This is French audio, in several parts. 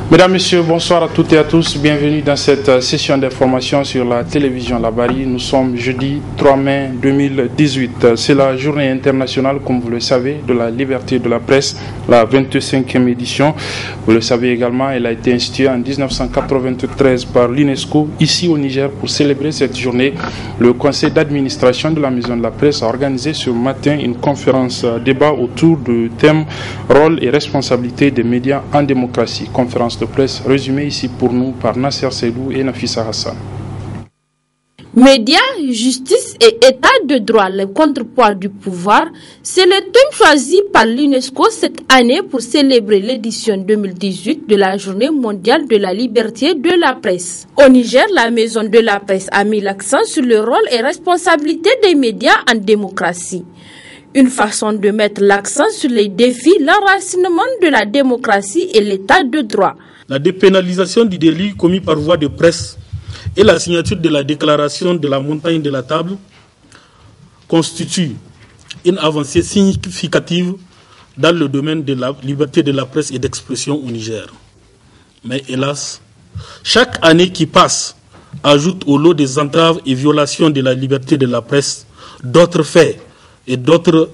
Mesdames, Messieurs, bonsoir à toutes et à tous. Bienvenue dans cette session d'information sur la télévision Labari. Nous sommes jeudi 3 mai 2018. C'est la journée internationale, comme vous le savez, de la liberté de la presse, la 25e édition. Vous le savez également, elle a été instituée en 1993 par l'UNESCO ici au Niger. Pour célébrer cette journée, le conseil d'administration de la Maison de la Presse a organisé ce matin une conférence débat autour du thème rôle et responsabilité des médias en démocratie. Conférence de presse résumée ici pour nous par Nasser Seydou et Nafissa Hassan. Médias, justice et état de droit, le contrepoids du pouvoir, c'est le thème choisi par l'UNESCO cette année pour célébrer l'édition 2018 de la Journée mondiale de la liberté de la presse. Au Niger, la Maison de la Presse a mis l'accent sur le rôle et responsabilité des médias en démocratie. Une façon de mettre l'accent sur les défis, l'enracinement de la démocratie et l'état de droit. La dépénalisation du délit commis par voie de presse et la signature de la déclaration de la montagne de la table constituent une avancée significative dans le domaine de la liberté de la presse et d'expression au Niger. Mais hélas, chaque année qui passe ajoute au lot des entraves et violations de la liberté de la presse d'autres faits et d'autres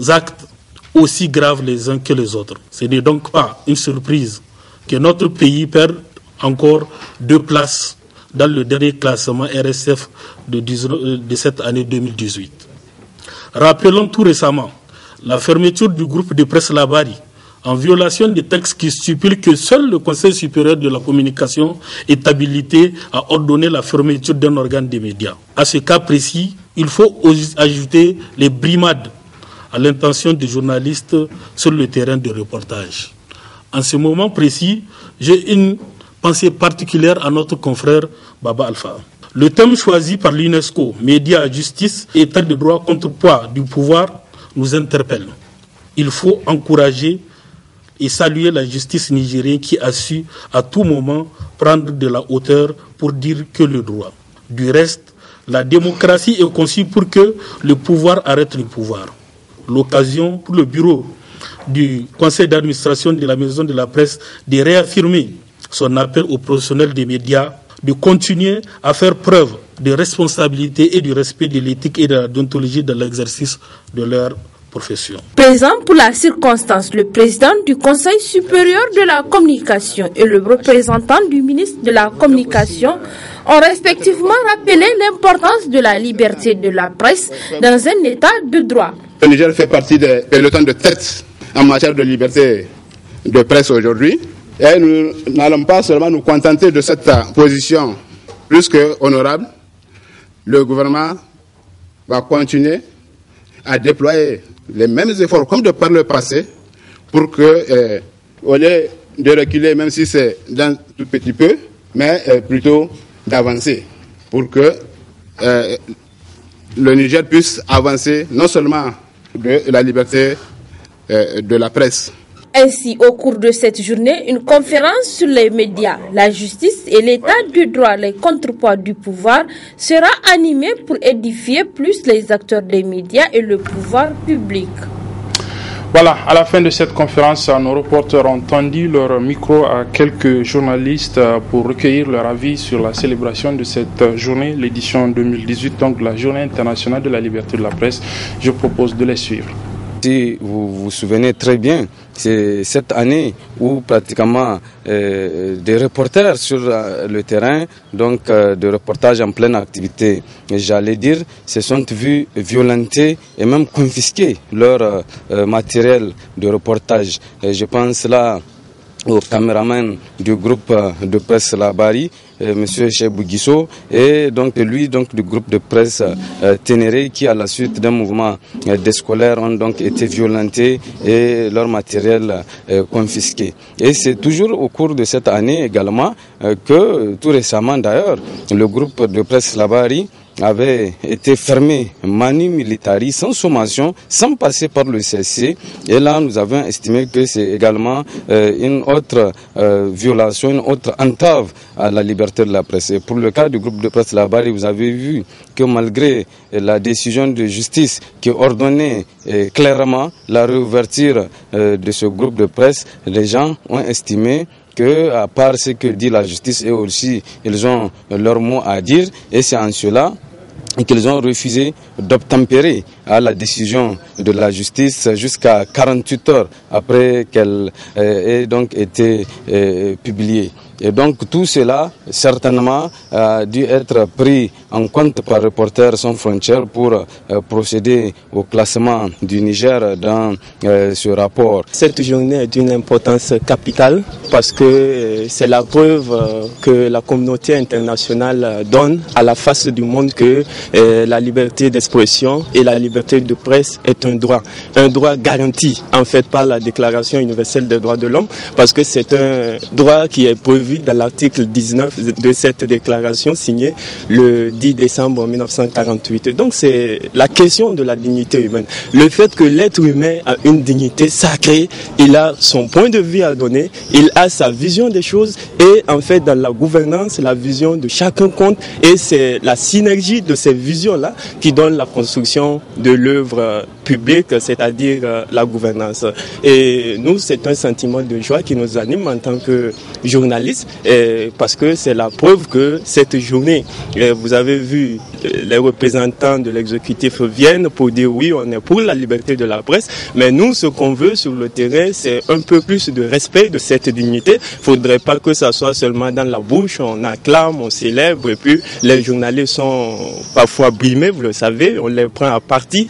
actes aussi graves les uns que les autres. Ce n'est donc pas une surprise que notre pays perde encore 2 places dans le dernier classement RSF de cette année 2018. Rappelons tout récemment la fermeture du groupe de presse Labari, en violation des textes qui stipulent que seul le Conseil supérieur de la communication est habilité à ordonner la fermeture d'un organe des médias. À ce cas précis, il faut ajouter les brimades à l'intention des journalistes sur le terrain de reportage. En ce moment précis, j'ai une pensée particulière à notre confrère Baba Alpha. Le thème choisi par l'UNESCO, médias, justice, état de droit, contrepoids du pouvoir, nous interpelle. Il faut encourager et saluer la justice nigérienne qui a su à tout moment prendre de la hauteur pour dire que le droit. Du reste, la démocratie est conçue pour que le pouvoir arrête le pouvoir. L'occasion pour le bureau du conseil d'administration de la Maison de la Presse de réaffirmer son appel aux professionnels des médias de continuer à faire preuve de responsabilité et du respect de l'éthique et de la déontologie dans l'exercice de leur profession. Présent pour la circonstance, le président du Conseil supérieur de la communication et le représentant du ministre de la communication ont respectivement rappelé l'importance de la liberté de la presse dans un état de droit. Le Niger fait partie des pelotons de tête en matière de liberté de presse aujourd'hui. Et nous n'allons pas seulement nous contenter de cette position plus que honorable. Le gouvernement va continuer à déployer les mêmes efforts comme de par le passé pour que, au lieu de reculer, même si c'est d'un tout petit peu, mais plutôt d'avancer pour que le Niger puisse avancer non seulement de la liberté de la presse. Ainsi, au cours de cette journée, une conférence sur les médias, la justice et l'état du droit, les contrepoids du pouvoir, sera animée pour édifier plus les acteurs des médias et le pouvoir public. Voilà, à la fin de cette conférence, nos reporters ont tendu leur micro à quelques journalistes pour recueillir leur avis sur la célébration de cette journée, l'édition 2018, donc la Journée internationale de la liberté de la presse. Je propose de les suivre. Si vous vous souvenez très bien, c'est cette année où pratiquement des reporters sur le terrain, donc des reportages en pleine activité, j'allais dire, se sont vus violenter et même confisquer leur matériel de reportage. Et je pense là au caméraman du groupe de presse Labari, Monsieur Cheibou Guisso, et donc lui donc du groupe de presse Ténéré, qui à la suite d'un mouvement des scolaires ont donc été violentés et leur matériel confisqué. Et c'est toujours au cours de cette année également que tout récemment d'ailleurs le groupe de presse Labari avait été fermé manu militari, sans sommation, sans passer par le CSC. Et là, nous avons estimé que c'est également une autre violation, une autre entrave à la liberté de la presse. Et pour le cas du groupe de presse Labari, vous avez vu que malgré la décision de justice qui ordonnait clairement la réouverture de ce groupe de presse, les gens ont estimé que, à part ce que dit la justice, eux aussi, ils ont leur mot à dire, et c'est en cela qu'ils ont refusé d'obtempérer à la décision de la justice jusqu'à 48 heures après qu'elle ait donc été publiée. Et donc tout cela, certainement, a dû être pris en compte par Reporters sans frontières pour procéder au classement du Niger dans ce rapport. Cette journée est d'une importance capitale parce que c'est la preuve que la communauté internationale donne à la face du monde que la liberté d'expression et la liberté de presse est un droit garanti en fait par la Déclaration universelle des droits de l'homme, parce que c'est un droit qui est prévu dans l'article 19 de cette déclaration signée le 10 décembre 1948. Donc c'est la question de la dignité humaine. Le fait que l'être humain a une dignité sacrée, il a son point de vue à donner, il a sa vision des choses, et en fait dans la gouvernance, la vision de chacun compte, et c'est la synergie de ces visions-là qui donne la construction de l'œuvre publique, c'est-à-dire la gouvernance. Et nous, c'est un sentiment de joie qui nous anime en tant que journalistes, parce que c'est la preuve que cette journée, vous avez vu les représentants de l'exécutif viennent pour dire oui, on est pour la liberté de la presse, mais nous, ce qu'on veut sur le terrain, c'est un peu plus de respect de cette dignité. Il ne faudrait pas que ça soit seulement dans la bouche, on acclame, on célèbre, et puis les journalistes sont parfois brimés, vous le savez, on les prend à partie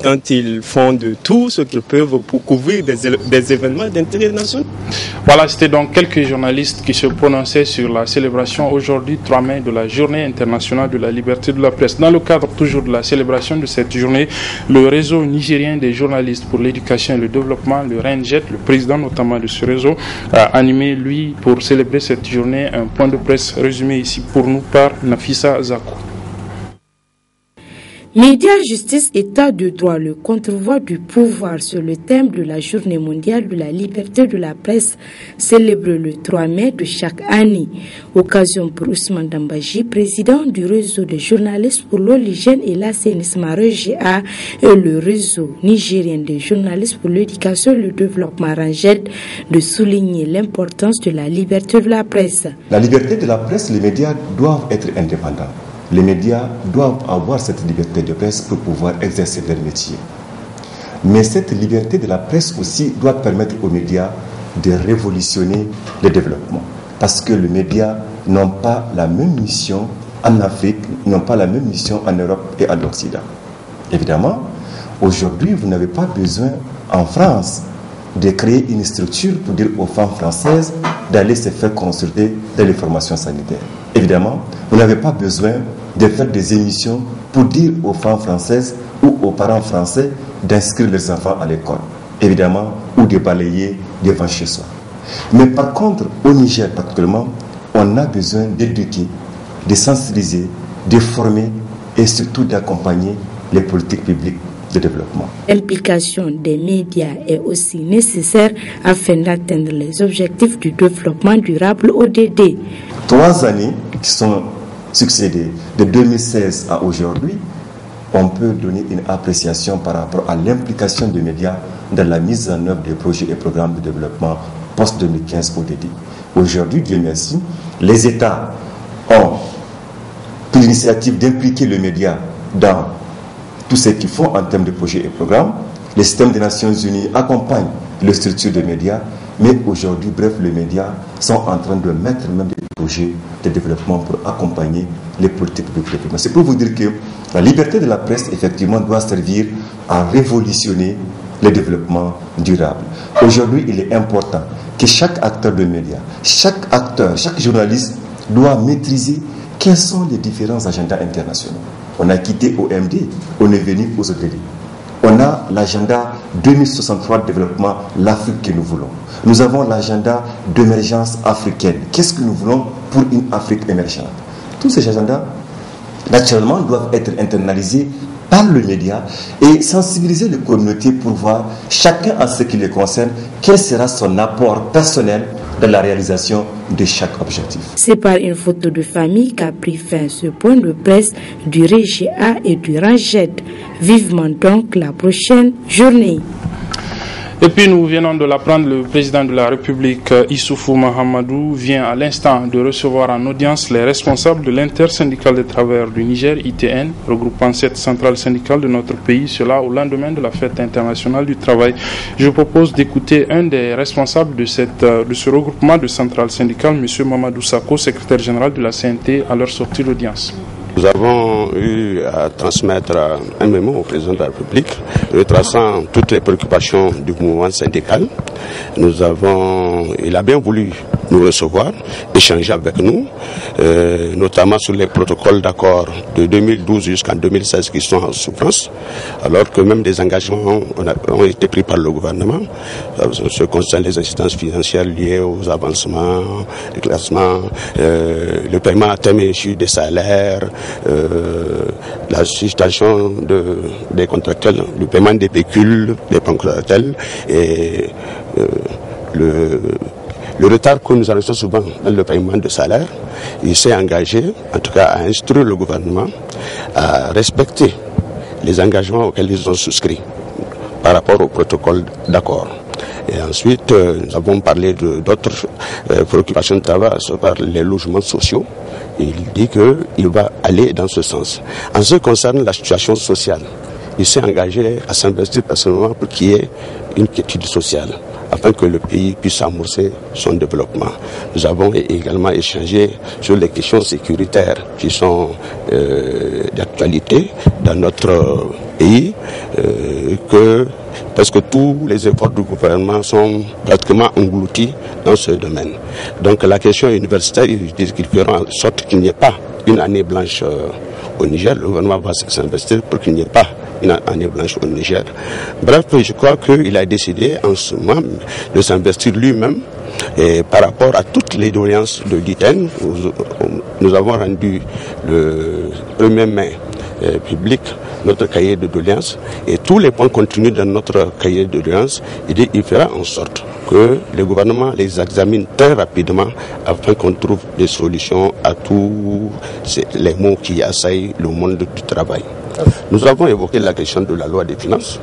quand ils font de tout ce qu'ils peuvent pour couvrir des événements d'intérêt national. Voilà, c'était donc quelques journalistes qui se prononçaient sur la célébration aujourd'hui 3 mai de la Journée internationale de la liberté de la presse. Dans le cadre toujours de la célébration de cette journée, le réseau nigérien des journalistes pour l'éducation et le développement, le RENJED, le président notamment de ce réseau, a animé, lui, pour célébrer cette journée, un point de presse résumé ici pour nous par Nafissa Zakou. Médias, justice, état de droit, le contre-voix du pouvoir sur le thème de la Journée mondiale de la liberté de la presse, célébrée le 3 mai de chaque année. Occasion pour Ousmane Dambaji, président du réseau des journalistes pour l'eau, l'hygiène et l'assainissement REGA et le réseau nigérien des journalistes pour l'éducation et le développement RENJED, de souligner l'importance de la liberté de la presse. La liberté de la presse, les médias doivent être indépendants. Les médias doivent avoir cette liberté de presse pour pouvoir exercer leur métier. Mais cette liberté de la presse aussi doit permettre aux médias de révolutionner le développement. Parce que les médias n'ont pas la même mission en Afrique, n'ont pas la même mission en Europe et en Occident. Évidemment, aujourd'hui, vous n'avez pas besoin en France de créer une structure pour dire aux femmes françaises d'aller se faire consulter dans les formations sanitaires. Évidemment, vous n'avez pas besoin de faire des émissions pour dire aux femmes françaises ou aux parents français d'inscrire leurs enfants à l'école, évidemment, ou de balayer devant chez soi. Mais par contre, au Niger particulièrement, on a besoin d'éduquer, de sensibiliser, de former et surtout d'accompagner les politiques publiques de développement. L'implication des médias est aussi nécessaire afin d'atteindre les objectifs du développement durable ODD. 3 années qui sont succédées, de 2016 à aujourd'hui, on peut donner une appréciation par rapport à l'implication des médias dans la mise en œuvre des projets et programmes de développement post-2015 ODD. Aujourd'hui, Dieu merci, les États ont pris l'initiative d'impliquer les médias dans tout ce qu'ils font en termes de projets et programmes. Le système des Nations Unies accompagne les structures des médias, mais aujourd'hui, bref, les médias sont en train de mettre même des projets de développement pour accompagner les politiques de développement. C'est pour vous dire que la liberté de la presse, effectivement, doit servir à révolutionner le développement durable. Aujourd'hui, il est important que chaque acteur de médias, chaque acteur, chaque journaliste doit maîtriser quels sont les différents agendas internationaux. On a quitté OMD, on est venu aux ODD. On a l'agenda 2063 de développement, l'Afrique que nous voulons. Nous avons l'agenda d'émergence africaine. Qu'est-ce que nous voulons pour une Afrique émergente? Tous ces agendas, naturellement, doivent être internalisés par le média et sensibiliser les communautés pour voir, chacun à ce qui les concerne, quel sera son apport personnel dans la réalisation de chaque objectif. C'est par une photo de famille qu'a pris fin ce point de presse du REGA et du RENJED. Vivement donc la prochaine journée. Et puis nous venons de l'apprendre, le président de la République, Issoufou Mahamadou, vient à l'instant de recevoir en audience les responsables de l'intersyndicale des travailleurs du Niger, ITN, regroupant 7 centrales syndicales de notre pays, cela au lendemain de la fête internationale du travail. Je propose d'écouter un des responsables de ce regroupement de centrales syndicales, M. Mamadou Sakho, secrétaire général de la CNT, à leur sortie d'audience. Nous avons eu à transmettre un mémo au président de la République retraçant toutes les préoccupations du mouvement syndical. Il a bien voulu nous recevoir, échanger avec nous, notamment sur les protocoles d'accord de 2012 jusqu'en 2016 qui sont en souffrance, alors que même des engagements ont été pris par le gouvernement. Ce concerne les incidences financières liées aux avancements, les classements, le paiement à terme échu des salaires, la suspension des contractuels, le paiement des pécules, des contractuels et le retard que nous annonçons souvent dans le paiement de salaire. Il s'est engagé, en tout cas, à instruire le gouvernement à respecter les engagements auxquels ils ont souscrit par rapport au protocole d'accord. Et ensuite, nous avons parlé d'autres préoccupations de travail, par les logements sociaux. Et il dit qu'il va aller dans ce sens. En ce qui concerne la situation sociale, il s'est engagé à s'investir personnellement pour qu'il y ait une quiétude sociale, afin que le pays puisse amorcer son développement. Nous avons également échangé sur les questions sécuritaires qui sont d'actualité dans notre pays, parce que tous les efforts du gouvernement sont pratiquement engloutis dans ce domaine. Donc la question universitaire, ils disent qu'ils feront en sorte qu'il n'y ait pas une année blanche au Niger. Le gouvernement va s'investir pour qu'il n'y ait pas une année blanche au Niger. Bref, je crois qu'il a décidé en ce moment de s'investir lui-même et par rapport à toutes les doléances de l'ITN. Nous avons rendu le 1er mai public notre cahier de doléances et tous les points contenus dans notre cahier de doléances, il fera en sorte que le gouvernement les examine très rapidement afin qu'on trouve des solutions à tous les maux qui assaillent le monde du travail. Nous avons évoqué la question de la loi des finances.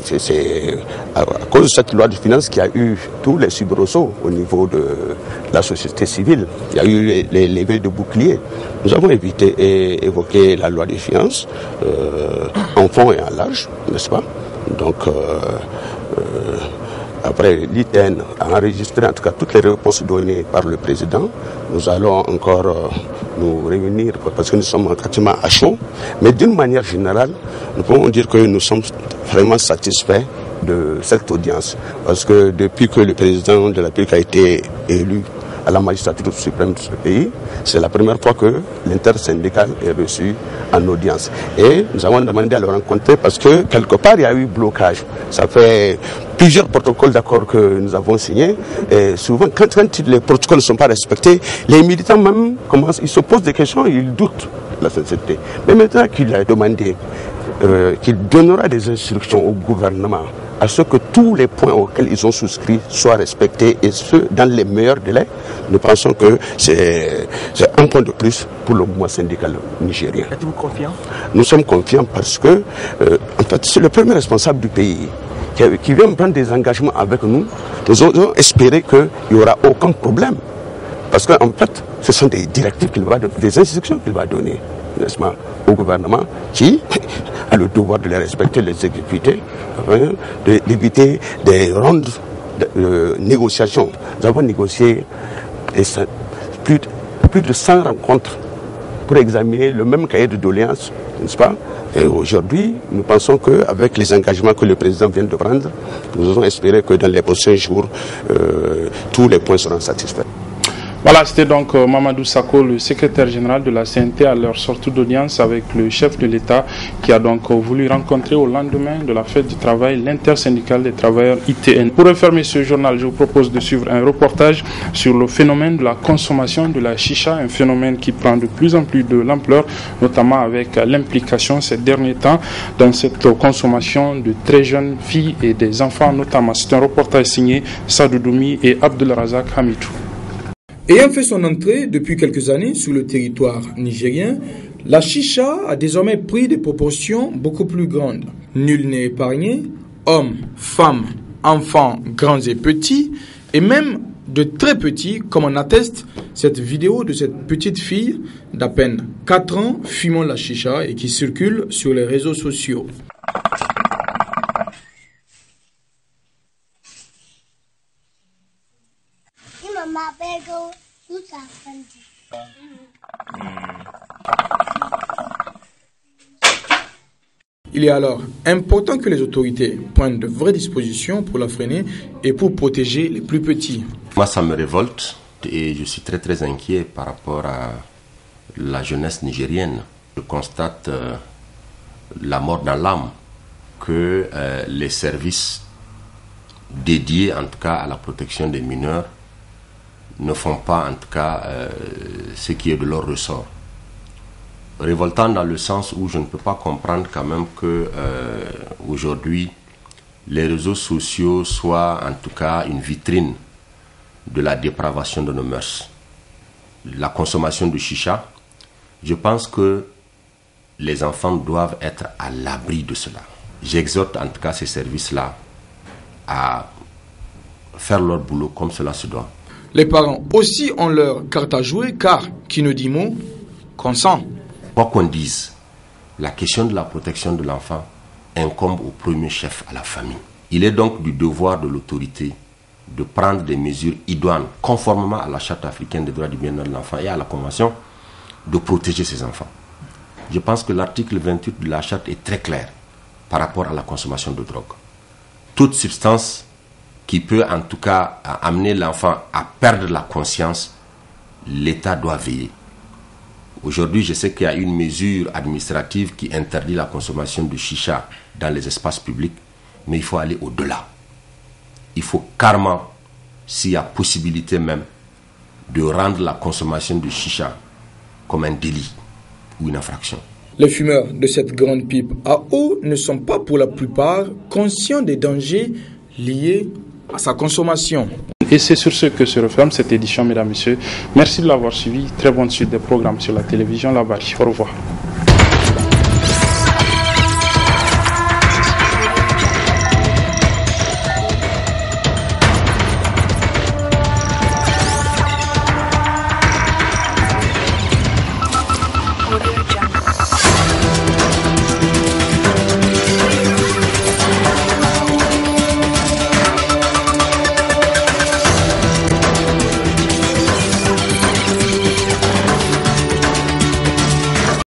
C'est à cause de cette loi de finances qu'il y a eu tous les soubresauts au niveau de la société civile. Il y a eu les levées de boucliers. Nous avons évoqué la loi des finances en fond et en large, n'est-ce pas? Donc, après l'ITN a enregistré en tout cas toutes les réponses données par le président. Nous allons encore nous réunir parce que nous sommes pratiquement à chaud. Mais d'une manière générale, nous pouvons dire que nous sommes vraiment satisfaits de cette audience. Parce que depuis que le président de la République a été élu à la magistrature suprême de ce pays, c'est la première fois que l'intersyndicale est reçu en audience. Et nous avons demandé à le rencontrer parce que quelque part il y a eu blocage. Ça fait plusieurs protocoles d'accord que nous avons signés. Et souvent, quand les protocoles ne sont pas respectés, les militants même ils se posent des questions, ils doutent de la sincérité. Mais maintenant qu'il a demandé qu'il donnera des instructions au gouvernement à ce que tous les points auxquels ils ont souscrit soient respectés et ce, dans les meilleurs délais, nous pensons que c'est un point de plus pour le mouvement syndical nigérien. Êtes-vous confiant? Nous sommes confiants parce que, en fait, c'est le premier responsable du pays qui vient prendre des engagements avec nous. Nous avons espéré qu'il n'y aura aucun problème. Parce qu'en fait, ce sont des directives qu'il va donner, des instructions qu'il va donner, n'est-ce pas, au gouvernement qui a le devoir de les respecter, de les exécuter, d'éviter des rondes de négociations. Nous avons négocié plus de 100 rencontres pour examiner le même cahier de doléances, n'est-ce pas? Et aujourd'hui, nous pensons qu'avec les engagements que le président vient de prendre, nous avons espéré que dans les prochains jours, tous les points seront satisfaits. Voilà, c'était donc Mamadou Sakho, le secrétaire général de la CNT, à leur sortie d'audience avec le chef de l'État qui a donc voulu rencontrer au lendemain de la fête du travail l'intersyndicale des travailleurs ITN. Pour refermer ce journal, je vous propose de suivre un reportage sur le phénomène de la consommation de la chicha, un phénomène qui prend de plus en plus de l'ampleur, notamment avec l'implication ces derniers temps dans cette consommation de très jeunes filles et des enfants notamment. C'est un reportage signé Sadou Doumi et Abdelrazak Hamidou. Ayant fait son entrée depuis quelques années sur le territoire nigérien, la chicha a désormais pris des proportions beaucoup plus grandes. Nul n'est épargné, hommes, femmes, enfants, grands et petits, et même de très petits, comme en atteste cette vidéo de cette petite fille d'à peine 4 ans fumant la chicha et qui circule sur les réseaux sociaux. Il est alors important que les autorités prennent de vraies dispositions pour la freiner et pour protéger les plus petits. Moi, ça me révolte et je suis très inquiet par rapport à la jeunesse nigérienne. Je constate la mort dans l'âme que les services dédiés en tout cas à la protection des mineurs ne font pas en tout cas ce qui est de leur ressort. Révoltant dans le sens où je ne peux pas comprendre quand même que aujourd'hui les réseaux sociaux soient en tout cas une vitrine de la dépravation de nos mœurs. La consommation de chicha, je pense que les enfants doivent être à l'abri de cela. J'exhorte en tout cas ces services-là à faire leur boulot comme cela se doit. Les parents aussi ont leur carte à jouer car qui ne dit mot consent. Quoi qu'on dise, la question de la protection de l'enfant incombe au premier chef à la famille. Il est donc du devoir de l'autorité de prendre des mesures idoines conformément à la Charte africaine des droits du bien-être de l'enfant et à la Convention de protéger ses enfants. Je pense que l'article 28 de la Charte est très clair par rapport à la consommation de drogue. Toute substance qui peut en tout cas amener l'enfant à perdre la conscience, l'État doit veiller. Aujourd'hui, je sais qu'il y a une mesure administrative qui interdit la consommation de chicha dans les espaces publics, mais il faut aller au-delà. Il faut carrément, s'il y a possibilité même, de rendre la consommation de chicha comme un délit ou une infraction. Les fumeurs de cette grande pipe à eau ne sont pas pour la plupart conscients des dangers liés à sa consommation. Et c'est sur ce que se referme cette édition, mesdames et messieurs. Merci de l'avoir suivi. Très bonne suite des programmes sur la télévision La Bari. Au revoir.